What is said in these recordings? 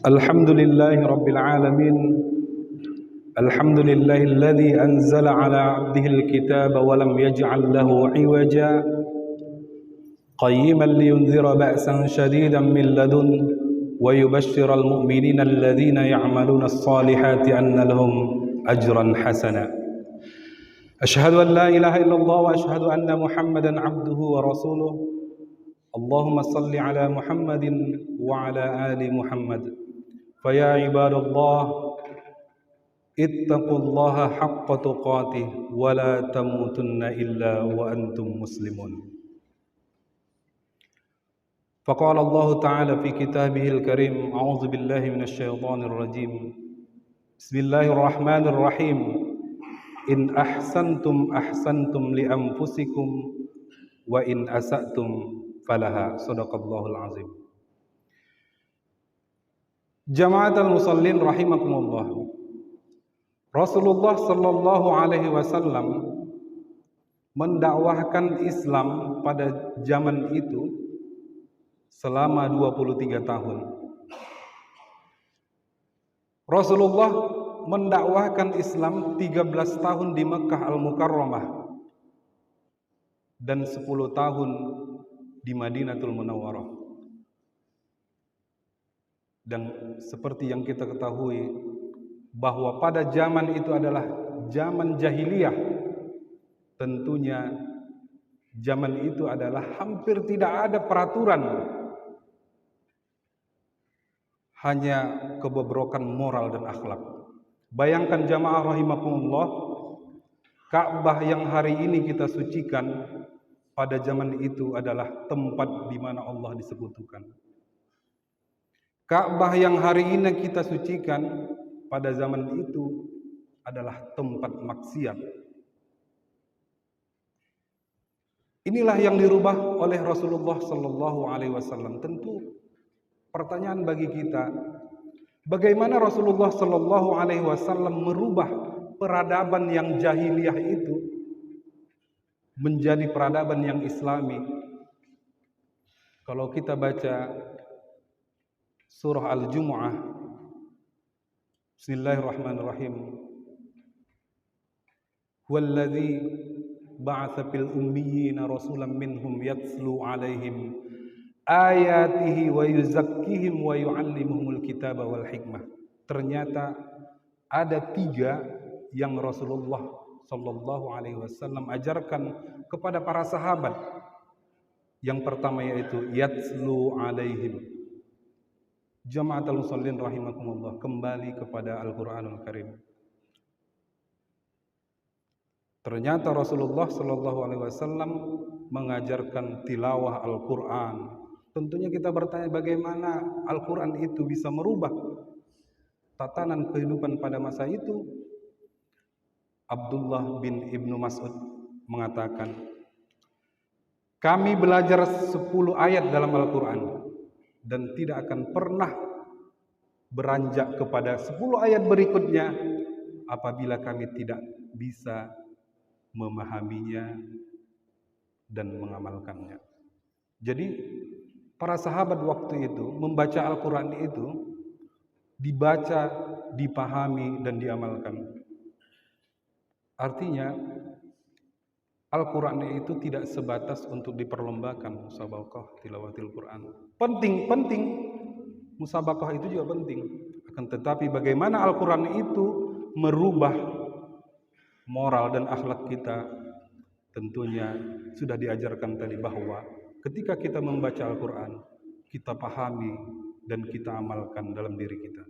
الحمد لله رب العالمين. الحمد لله الذي أنزل على عبده الكتاب ولم يجعل له عوجا قيما لينذر بأسا شديدا من لدنه ويبشر المؤمنين الذين يعملون الصالحات أن لهم أجرا حسنا. أشهد أن لا إله إلا الله وأشهد أن محمدا عبده ورسوله. اللهم صل على محمد وعلى آل محمد. فيا عباد الله اتقوا الله حق تقاته ولا تموتن إلا وأنتم مسلمون. فقال الله تعالى في كتابه الكريم: أعوذ بالله من الشيطان الرجيم. بسم الله الرحمن الرحيم. إن أحسنتم أحسنتم لأنفسكم وإن أسأتم فلها. صدق الله العظيم. Jamaatul musallin rahimakumullah. Rasulullah sallallahu alaihi wasallam mendakwahkan Islam pada zaman itu selama 23 tahun. Rasulullah mendakwahkan Islam 13 tahun di Mekkah Al-Mukarramah dan 10 tahun di Madinatul Munawwarah. Dan seperti yang kita ketahui bahwa pada zaman itu adalah zaman jahiliyah, tentunya zaman itu adalah hampir tidak ada peraturan, hanya kebobrokan moral dan akhlak. Bayangkan jamaah rahimakumullah, Ka'bah yang hari ini kita sucikan pada zaman itu adalah tempat di mana Allah disekutukan. Ka'bah yang hari ini kita sucikan pada zaman itu adalah tempat maksiat. Inilah yang dirubah oleh Rasulullah sallallahu alaihi wasallam. Tentu pertanyaan bagi kita, bagaimana Rasulullah sallallahu alaihi wasallam merubah peradaban yang jahiliyah itu menjadi peradaban yang islami? Kalau kita baca surah Al-Jumu'ah, Bismillahirrahmanirrahim. Huwallazi ba'atsa fil ummiyina rasulan minhum yatslu 'alaihim ayatihi wa yuzakkihim wa yu'allimuhumul kitaba wal hikmah. Ternyata ada 3 yang Rasulullah sallallahu alaihi wasallam ajarkan kepada para sahabat. Yang pertama yaitu yatslu 'alaihim. Jamaatul musallin rahimakumullah, kembali kepada Al-Qur'anul Karim. Ternyata Rasulullah sallallahu alaihi wasallam mengajarkan tilawah Al-Qur'an. Tentunya kita bertanya, bagaimana Al-Qur'an itu bisa merubah tatanan kehidupan pada masa itu? Abdullah bin Ibnu Mas'ud mengatakan, kami belajar 10 ayat dalam Al-Qur'an dan tidak akan pernah beranjak kepada 10 ayat berikutnya apabila kami tidak bisa memahaminya dan mengamalkannya. Jadi para sahabat waktu itu membaca Al-Quran itu dibaca, dipahami dan diamalkan. Artinya Al-Quran itu tidak sebatas untuk diperlombakan, musabaqah tilawatil Quran. Penting, musabaqah itu juga penting. Akan tetapi bagaimana Al-Quran itu merubah moral dan akhlak kita, tentunya sudah diajarkan tadi bahwa ketika kita membaca Al-Quran, kita pahami dan kita amalkan dalam diri kita.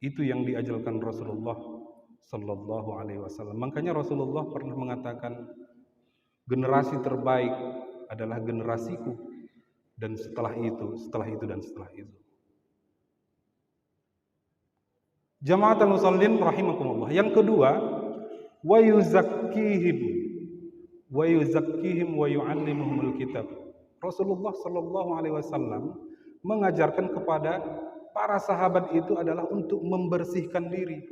Itu yang diajarkan Rasulullah sallallahu alaihi wasallam. Makanya Rasulullah pernah mengatakan, generasi terbaik adalah generasiku, dan setelah itu, dan setelah itu. Jamaatul musallin rahimakumullah. Yang kedua, wa yuzakkihim wa yu'allimuhumul kitab. Rasulullah sallallahu alaihi wasallam mengajarkan kepada para sahabat itu adalah untuk membersihkan diri.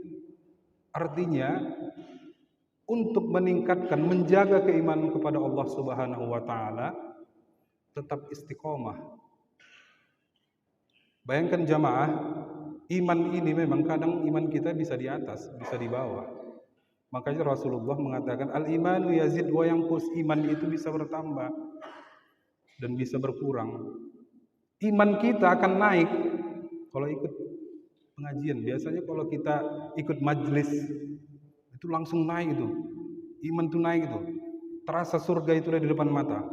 Artinya untuk meningkatkan, menjaga keimanan kepada Allah Subhanahu wa taala, tetap istiqomah. Bayangkan jamaah, Iman ini memang kadang iman kita bisa di atas, bisa di bawah. Makanya Rasulullah mengatakan al-imanu yazid wa yanqus, iman itu bisa bertambah dan bisa berkurang. Iman kita akan naik kalau ikut pengajian. Biasanya kalau kita ikut majelis itu langsung naik itu. Iman itu naik itu. Terasa surga itu di depan mata.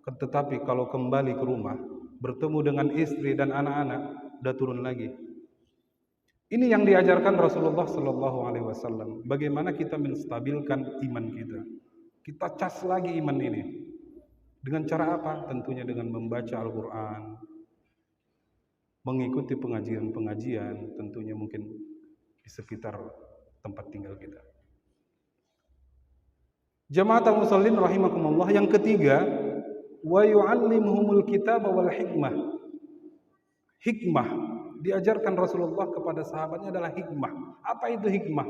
Tetapi kalau kembali ke rumah, bertemu dengan istri dan anak-anak, udah turun lagi. Ini yang diajarkan Rasulullah Sallallahu Alaihi Wasallam. Bagaimana kita menstabilkan iman kita? Kita cas lagi iman ini. Dengan cara apa? Tentunya dengan membaca Al-Quran, mengikuti pengajian-pengajian, tentunya mungkin di sekitar tempat tinggal kita. Jamaatul musallin rahimakumullah. Yang ketiga, wa yu'allimuhumul kitab wal hikmah. Hikmah diajarkan Rasulullah kepada sahabatnya adalah hikmah. Apa itu hikmah?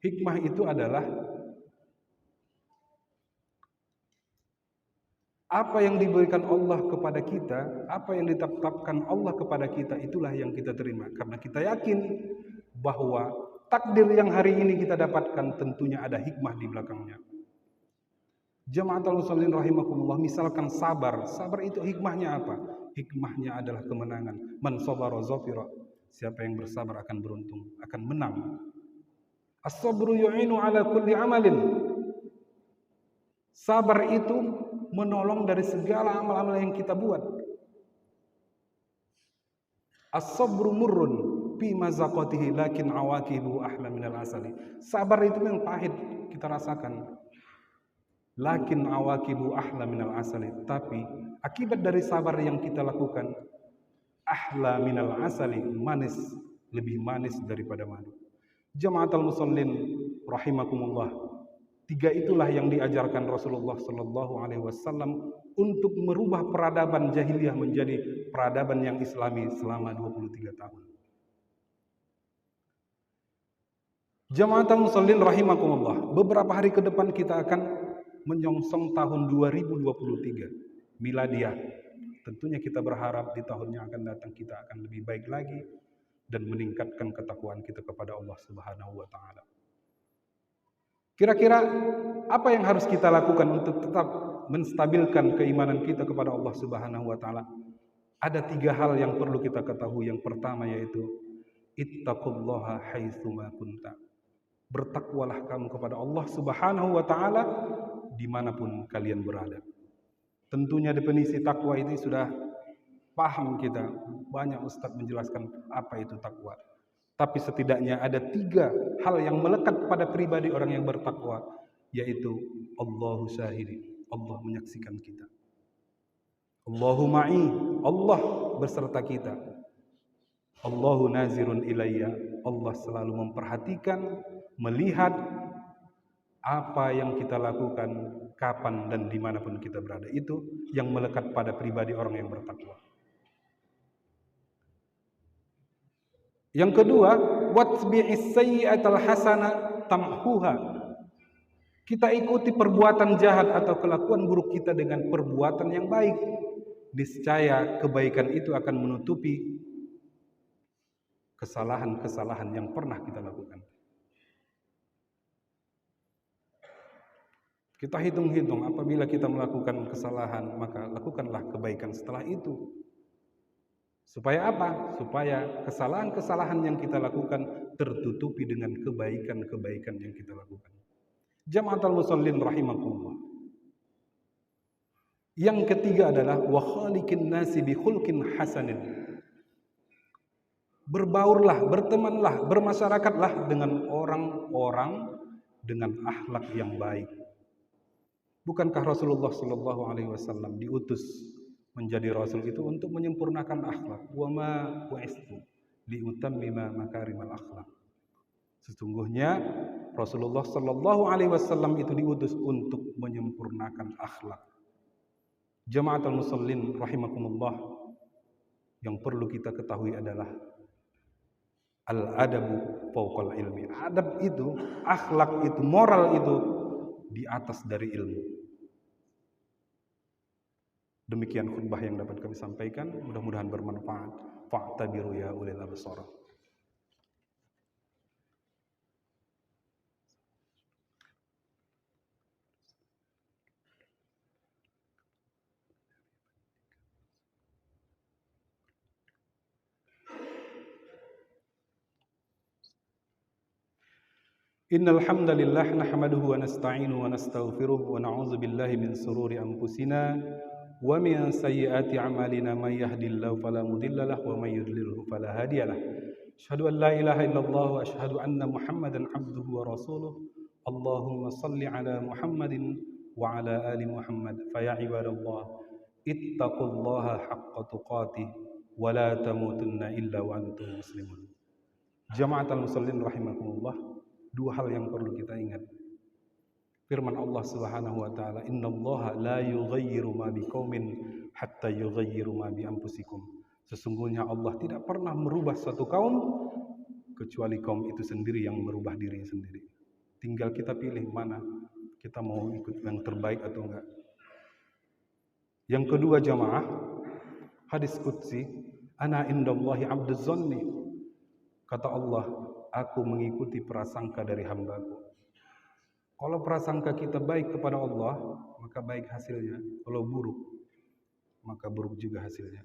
Hikmah itu adalah apa yang diberikan Allah kepada kita, apa yang ditetapkan Allah kepada kita, itulah yang kita terima. Karena kita yakin bahwa takdir yang hari ini kita dapatkan tentunya ada hikmah di belakangnya. Jamaatul musallin rahimakumullah, misalkan sabar. Sabar itu hikmahnya apa? Hikmahnya adalah kemenangan. Man sabara zafira. Siapa yang bersabar akan beruntung, akan menang. As-sabru yu'inu ala kulli amalin. Sabar itu menolong dari segala amal-amal yang kita buat. As-sabru murrun fi mazaqatihi lakin awaqibu ahla minal asali. Sabar itu yang pahit kita rasakan. Lakin awaqibu ahla minal asali. Tapi akibat dari sabar yang kita lakukan, ahla minal asali, manis, lebih manis daripada madu. Jamaatul musallin rahimakumullah. Tiga itulah yang diajarkan Rasulullah Sallallahu Alaihi Wasallam untuk merubah peradaban jahiliyah menjadi peradaban yang Islami selama 23 tahun. Jamaatul musallin rahimakumullah. Beberapa hari ke depan kita akan menyongsong tahun 2023 miladiah. Tentunya kita berharap di tahun yang akan datang kita akan lebih baik lagi dan meningkatkan ketakwaan kita kepada Allah Subhanahu wa taala. Kira-kira apa yang harus kita lakukan untuk tetap menstabilkan keimanan kita kepada Allah Subhanahu wa taala? Ada tiga hal yang perlu kita ketahui. Yang pertama yaitu ittaqullaha haitsu ma kunta. Bertakwalah kamu kepada Allah Subhanahu wa taala dimanapun kalian berada. Tentunya definisi takwa ini sudah paham kita. Banyak ustadz menjelaskan apa itu takwa. Tapi setidaknya ada tiga hal yang melekat pada pribadi orang yang bertakwa, yaitu Allahu syahidi, Allah menyaksikan kita. Allahu ma'i, Allah berserta kita. Allahu nazirun ilayya, Allah selalu memperhatikan, melihat apa yang kita lakukan, kapan dan dimanapun kita berada. Itu yang melekat pada pribadi orang yang bertakwa. Yang kedua, watbi'is sayyi'atal hasana tamhuha. Kita ikuti perbuatan jahat atau kelakuan buruk kita dengan perbuatan yang baik. Niscaya kebaikan itu akan menutupi kesalahan-kesalahan yang pernah kita lakukan. Kita hitung-hitung, apabila kita melakukan kesalahan, maka lakukanlah kebaikan setelah itu. Supaya apa? Supaya kesalahan-kesalahan yang kita lakukan tertutupi dengan kebaikan-kebaikan yang kita lakukan. Jamaatul musallin rahimakumullah. Yang ketiga adalah wa khaliqin nasi bi khulqin hasanin. Berbaurlah, bertemanlah, bermasyarakatlah dengan orang-orang dengan akhlak yang baik. Bukankah Rasulullah Sallallahu Alaihi Wasallam diutus menjadi rasul itu untuk menyempurnakan akhlak? Wa ma bu'istu liutammima makarimal akhlak. Sesungguhnya Rasulullah Sallallahu Alaihi Wasallam itu diutus untuk menyempurnakan akhlak. Jamaatul musallin rahimakumullah, yang perlu kita ketahui adalah al-adabu fawqal ilmi. Adab itu, akhlak itu, moral itu di atas dari ilmu. Demikian khutbah yang dapat kami sampaikan, mudah-mudahan bermanfaat. fa'tabiru ya ulil absar. Innal hamdalillah nahmaduhu wa nasta'inuhu wa nastaghfiruh wa na'udzu billahi min sururi anfusina wa min sayyiati a'malina may yahdihillahu fala mudilla lahu wa may yudlilhu fala hadiyalah. Asyhadu an la ilaha illallah wa asyhadu anna Muhammadan abduhu wa rasuluh. Allahumma shalli ala Muhammadin wa ala ali Muhammad. Fa ya ibadallah ittaqullaha haqqa tuqatih wa la tamutunna illa wa antum muslimun. Jama'atul muslimin rahimakumullah. Dua hal yang perlu kita ingat. Firman Allah Subhanahu wa taala, "Innallaha la yughayyiru ma biqaumin hatta yughayyiru ma bi anfusikum." Sesungguhnya Allah tidak pernah merubah suatu kaum kecuali kaum itu sendiri yang merubah dirinya sendiri. Tinggal kita pilih mana kita mau ikut yang terbaik atau enggak. Yang kedua jamaah, hadis qudsi, "Ana indallahi 'abduz zanni." Kata Allah, aku mengikuti prasangka dari hambaku. Kalau prasangka kita baik kepada Allah, maka baik hasilnya. Kalau buruk, maka buruk juga hasilnya.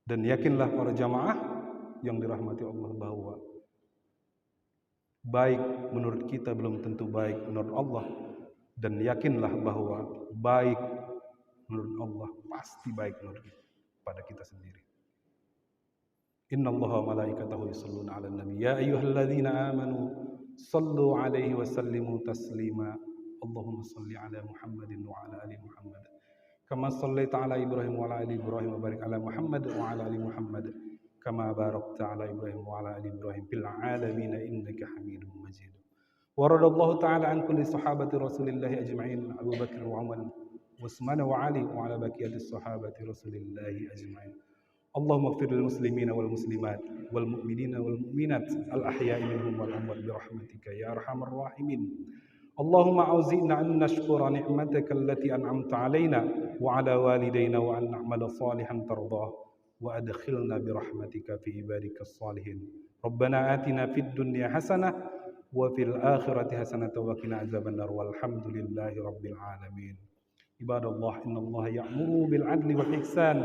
Dan yakinlah para jamaah yang dirahmati Allah bahwa baik menurut kita belum tentu baik menurut Allah. Dan yakinlah bahwa baik menurut Allah pasti baik menurut pada kita sendiri. Inna Allah wa malaikatahu yusalluna ala nabi ya ayyuhalladzina amanu sallu alaihi wa sallimu taslima. Allahumma salli ala Muhammadin wa ala ali Muhammad kama sallaita ala Ibrahim wa ala ali Ibrahim wa barik ala Muhammad wa ala ali Muhammad kama barakta ala Ibrahim wa ala ali Ibrahim fil alamin innaka Hamidum Majid. Wa radallahu ta'ala an kulli sahabati Rasulillah ajma'in, Abu Bakr wa Umar wa Utsman wa Ali wa ala baqiyati sahabati Rasulillah ajma'in. Allahumma ighfir lil muslimina wal muslimat wal mu'minina wal mu'minat al ahya'i minhum wal amwat bi rahmatika ya arhamar rahimin. Allahumma auzi'na an nashkura ni'mataka allati an'amta 'alaina wa 'ala walidayna wa an na'mala salihan tardah wa adkhilna bi rahmatika fi ibadikas salihin. Rabbana atina fid dunya hasanah wa fil akhirati hasanah wa qina azabannar walhamdulillahi rabbil alamin. Ibadallah innallaha ya'muru bil 'adli wal ihsan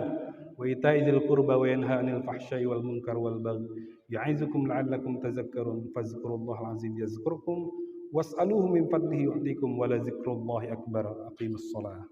wa ita'i dzil qurba wa yanha 'anil fahsya'i wal munkar wal baghi ya'izukum la'allakum tadhakkarun fadhkurullahal 'azim yazkurkum was'aluhu min fadlihi yu'tikum wa la dzikrullahi akbar. Aqimus shalah.